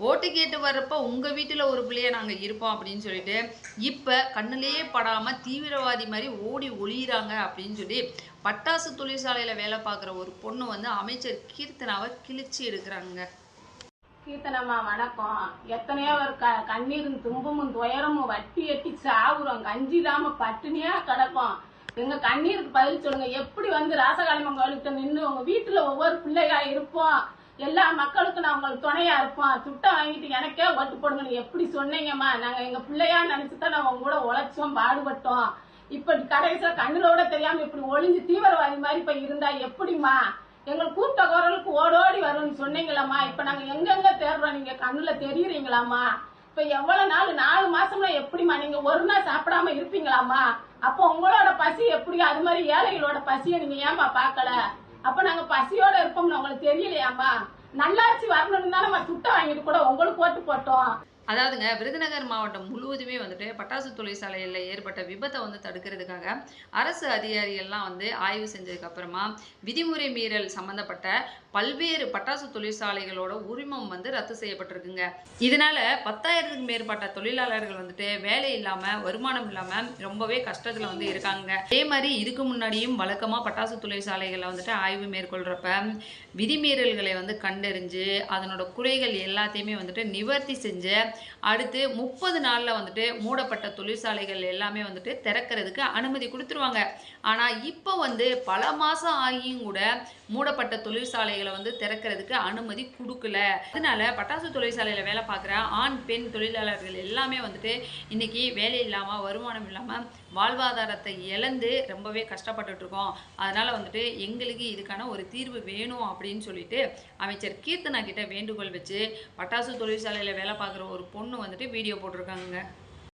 ஓட்டு கேட்டு வர்றப்ப உங்க வீட்டுல ஒரு பிள்ளைய நாங்க இருப்போம் அப்படின்னு சொல்லிட்டு, இப்ப கண்ணுலயே படாம தீவிரவாதி மாரி ஓடி ஒளியிறாங்க அப்படின்னு சொல்லி, பட்டாசு தொழிற்சாலையில வேலை பார்க்குற ஒரு பொண்ணு வந்து அமைச்சர் கீர்த்தனாவ கிழிச்சு எடுக்குறாங்கங்க. கீர்த்தனம்மா வணக்கம். எத்தனையோ ஒரு கண்ணீரும் துன்பமும் துயரமும் வட்டி எட்டி சாவுறோம். கஞ்சி இல்லாம பட்டினியா கிடப்போம். எங்க கண்ணீருக்கு பதில் சொல்லுங்க. எப்படி வந்து ராசகாளியம்மன் கோயிலுக்கு நின்று உங்க வீட்டுல ஒவ்வொரு பிள்ளையா இருப்போம், எல்லா மக்களுக்கும் நான் உங்களுக்கு துணையா இருப்போம், துட்டம் வாங்கிட்டு எனக்கே ஓட்டு போடுங்கன்னு எப்படி சொன்னீங்கம்மா? நாங்க எங்க பிள்ளையா நினைச்சுதான் நாங்க உங்க கூட உழைச்சோம், பாடுபட்டோம். இப்ப கடைசியில கண்ணுலோட தெரியாம இப்படி ஒளிஞ்சு தீவிரவாதி மாதிரி இப்ப இருந்தா எப்படிமா? எங்களுக்கு கூப்பிட்ட குரலுக்கு ஓடோடி வரும்னு சொன்னீங்களாம்மா. இப்ப நாங்க எங்கெங்க தேடுறோம், நீங்க கண்ணுல தெரியுறீங்களாம்மா? இப்ப எவ்வளவு நாள் 4 மாசம்னா எப்படிமா நீங்க ஒரு நாள் சாப்பிடாம இருப்பீங்களாம்மா? அப்ப உங்களோட பசி எப்படி? அது மாதிரி ஏழைகளோட பசியை நீங்க ஏமா பாக்கல? அப்ப நாங்க பசியோட இருப்போம்னு உங்களுக்கு தெரியலையாமா? நல்லாட்சி வரணும்னு தான் நம்ம துட்டை வாங்கிட்டு கூட உங்களுக்கு ஓட்டு போட்டோம். அதாவதுங்க, விருதுநகர் மாவட்டம் முழுவதுமே வந்துட்டு பட்டாசு தொழிற்சாலையில் ஏற்பட்ட விபத்தை வந்து தடுக்கிறதுக்காக அரசு அதிகாரிகள்லாம் வந்து ஆய்வு செஞ்சதுக்கு அப்புறமா விதிமுறை மீறல் சம்பந்தப்பட்ட பல்வேறு பட்டாசு தொழிற்சாலைகளோட உரிமம் வந்து ரத்து செய்யப்பட்டிருக்குங்க. இதனால 10,000க்கும் மேற்பட்ட தொழிலாளர்கள் வந்துட்டு வேலை இல்லாம, வருமானம் இல்லாம ரொம்பவே கஷ்டத்துல வந்து இருக்காங்க. அதே மாதிரி இதுக்கு முன்னாடியும் வழக்கமா பட்டாசு தொழிற்சாலைகளை வந்துட்டு ஆய்வு மேற்கொள்றப்ப விதிமீறல்களை வந்து கண்டறிஞ்சு அதனோட குறைகள் எல்லாத்தையுமே வந்துட்டு நிவர்த்தி செஞ்சு அடுத்து 30 நாள்ல வந்துட்டு மூடப்பட்ட தொழிற்சாலைகள் எல்லாமே வந்துட்டு திறக்கிறதுக்கு அனுமதி கொடுத்துருவாங்க. ஆனா இப்போ வந்து பல மாசம் ஆகியும் கூட மூடப்பட்ட தொழிற்சாலைகளை வந்து திறக்கிறதுக்கு அனுமதி கொடுக்கல. அதனால பட்டாசு தொழிற்சாலையில வேலை பார்க்குற ஆண் பெண் தொழிலாளர்கள் எல்லாமே வந்துட்டு இன்னைக்கு வேலை இல்லாம, வருமானம் இல்லாம, வாழ்வாதாரத்தை இழந்து ரொம்பவே கஷ்டப்பட்டுட்டு இருக்கோம். அதனால வந்துட்டு எங்களுக்கு இதுக்கான ஒரு தீர்வு வேணும் அப்படின்னு சொல்லிட்டு அமைச்சர் கீர்த்தனா கிட்ட வேண்டுகோள் வச்சு பட்டாசு தொழிற்சாலையில வேலை பார்க்குற ஒரு பொண்ணு வந்துட்டு வீடியோ போட்டிருக்காங்க.